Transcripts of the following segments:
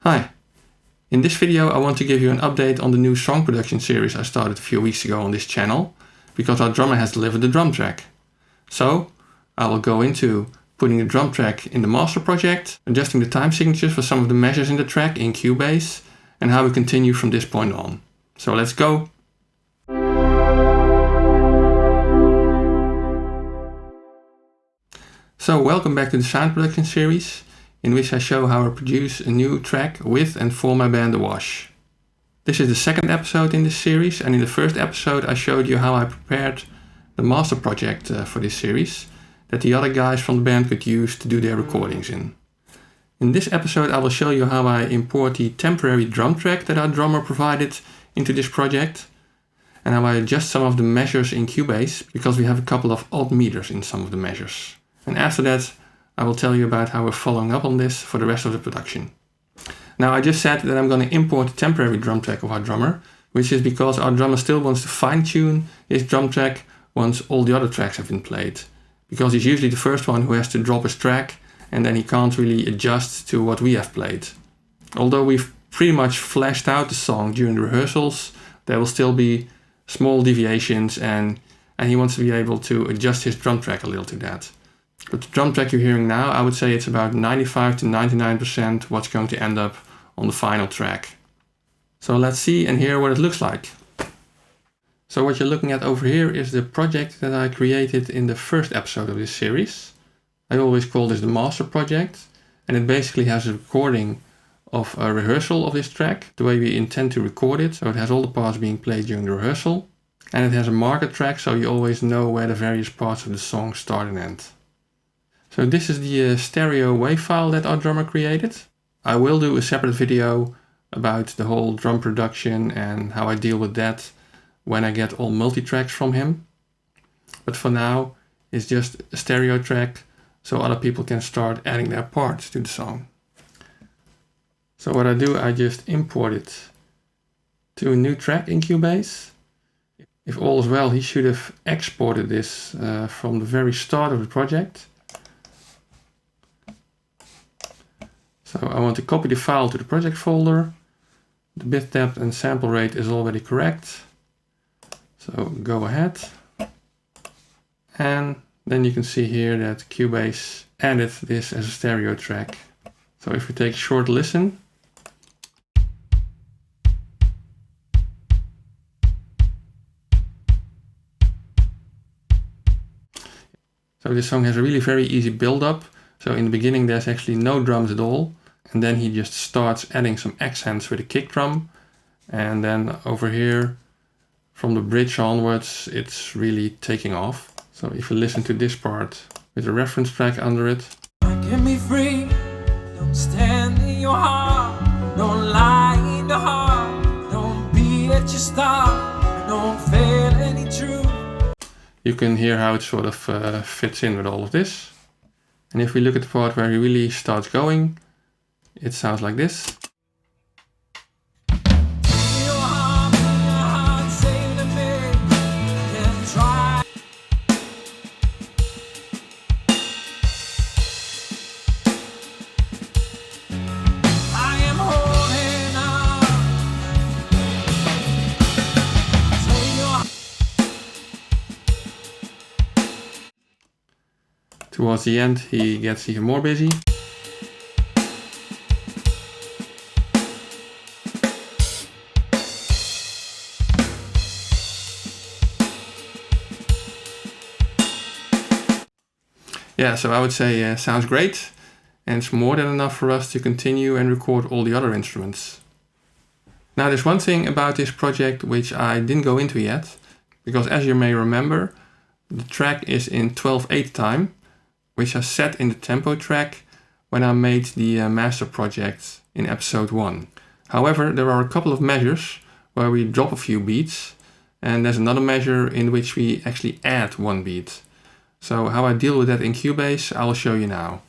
Hi, in this video I want to give you an update on the new song production series I started a few weeks ago on this channel, because our drummer has delivered the drum track. So I will go into putting the drum track in the master project, adjusting the time signatures for some of the measures in the track in Cubase, and how we continue from this point on. So let's go! So welcome back to the sound production series, in which I show how I produce a new track with and for my band The Wash. This is the second episode in this series, and in the first episode I showed you how I prepared the master project for this series that the other guys from the band could use to do their recordings in. In this episode I will show you how I import the temporary drum track that our drummer provided into this project, and how I adjust some of the measures in Cubase, because we have a couple of odd meters in some of the measures. And after that I will tell you about how we're following up on this for the rest of the production. Now I just said that I'm going to import the temporary drum track of our drummer, which is because our drummer still wants to fine-tune his drum track once all the other tracks have been played. Because he's usually the first one who has to drop his track, and then he can't really adjust to what we have played. Although we've pretty much fleshed out the song during the rehearsals, there will still be small deviations, and he wants to be able to adjust his drum track a little to that. But the drum track you're hearing now, I would say it's about 95 to 99% what's going to end up on the final track. So let's see and hear what it looks like. So what you're looking at over here is the project that I created in the first episode of this series. I always call this the master project, and it basically has a recording of a rehearsal of this track, the way we intend to record it. So it has all the parts being played during the rehearsal, and it has a marker track, so you always know where the various parts of the song start and end. So this is the stereo WAV file that our drummer created. I will do a separate video about the whole drum production and how I deal with that when I get all multi-tracks from him. But for now, it's just a stereo track, so other people can start adding their parts to the song. So what I do, I just import it to a new track in Cubase. If all is well, he should have exported this from the very start of the project. So I want to copy the file to the project folder. The bit depth and sample rate is already correct. So go ahead. And then you can see here that Cubase added this as a stereo track. So if we take a short listen. So this song has a really very easy build-up. So in the beginning there's actually no drums at all. And then he just starts adding some accents with a kick drum. And then over here, from the bridge onwards, it's really taking off. So if you listen to this part with a reference track under it. Get me free, don't stand in your heart, don't lie in the heart, don't be at your start, don't fail any truth. You can hear how it sort of fits in with all of this. And if we look at the part where he really starts going, it sounds like this. Towards the end he gets even more busy. Yeah, so I would say sounds great, and it's more than enough for us to continue and record all the other instruments. Now there's one thing about this project which I didn't go into yet, because as you may remember, the track is in 12/8 time, which I set in the tempo track when I made the master project in episode 1. However, there are a couple of measures where we drop a few beats, and there's another measure in which we actually add one beat. So how I deal with that in Cubase, I will show you now.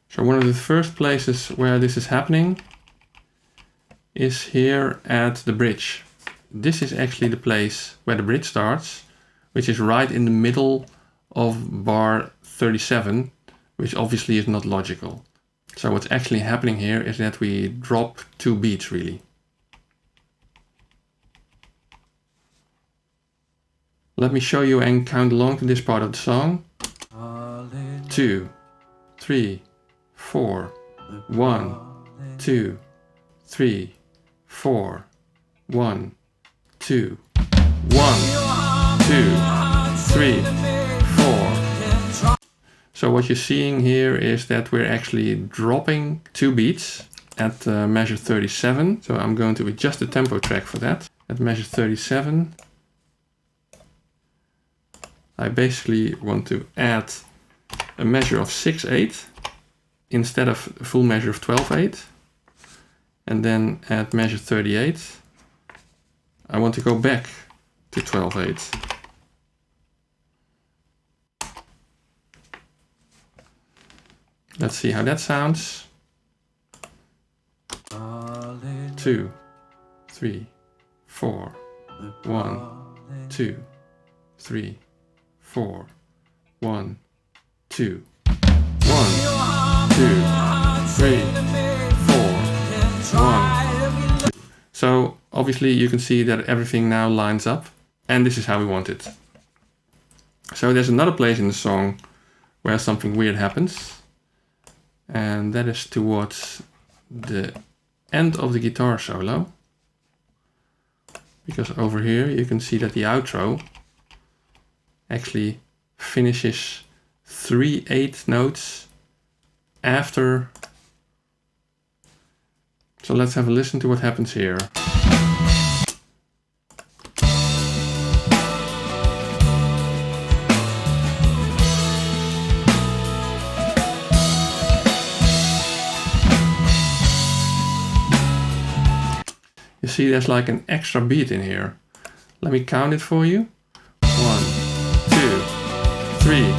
So one of the first places where this is happening is here at the bridge. This is actually the place where the bridge starts, which is right in the middle of bar 37, which obviously is not logical. So what's actually happening here is that we drop 2 beats really. Let me show you and count along to this part of the song. 2, 3, 4, 1, 2, 3, 4, 1, 2, 1, 2, 3, 4. So what you're seeing here is that we're actually dropping 2 beats at measure 37. So I'm going to adjust the tempo track for that. At measure 37, I basically want to add a measure of 6/8 instead of a full measure of 12/8. And then at measure 38, I want to go back to 12/8. Let's see how that sounds. 2, 3, 4, 1, 2, 3, 4, 1, 2, 1, 2, 3, 4, 1. So obviously you can see that everything now lines up, and this is how we want it. So there's another place in the song where something weird happens, and that is towards the end of the guitar solo, because over here you can see that the outro actually finishes 3/8 notes after. So let's have a listen to what happens here. You see there's like an extra beat in here. Let me count it for you. 1, 2, 3,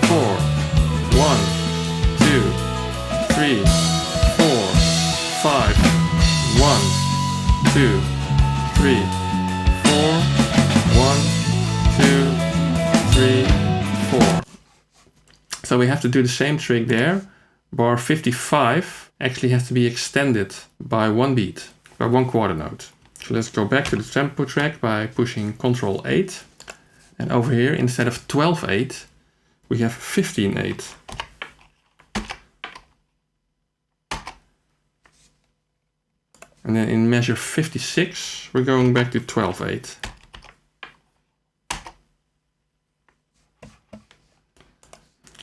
4, 1, 2, 3, 4, 5, 1, 2, 3, 4, 1, 2, 3, 4. So we have to do the same trick there. Bar 55 actually has to be extended by 1 beat, by 1 quarter note. So let's go back to the tempo track by pushing Ctrl 8. And over here, instead of 12/8, we have 15/8. And then in measure 56, we're going back to 12/8.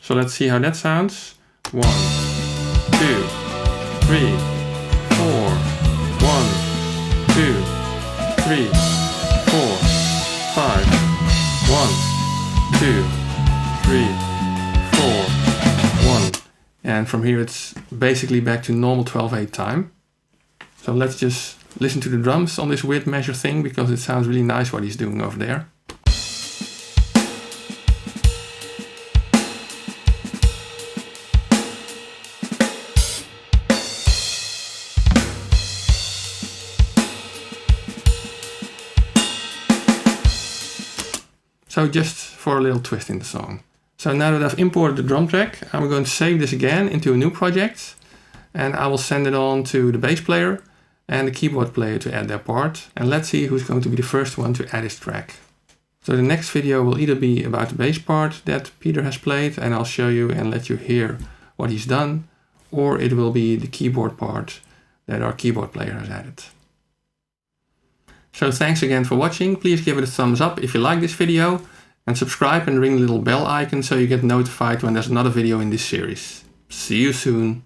So let's see how that sounds. 1, 2, 3, 4, 1, 2, 3, 4, 5, 1, 2, 3, 4, 1. And from here it's basically back to normal 12/8 time. So let's just listen to the drums on this weird measure thing, because it sounds really nice what he's doing over there. So just for a little twist in the song. So now that I've imported the drum track, I'm going to save this again into a new project, and I will send it on to the bass player and the keyboard player to add their part. And let's see who's going to be the first one to add his track. So the next video will either be about the bass part that Peter has played, and I'll show you and let you hear what he's done, or it will be the keyboard part that our keyboard player has added. So thanks again for watching. Please give it a thumbs up if you like this video, and subscribe and ring the little bell icon so you get notified when there's another video in this series. See you soon.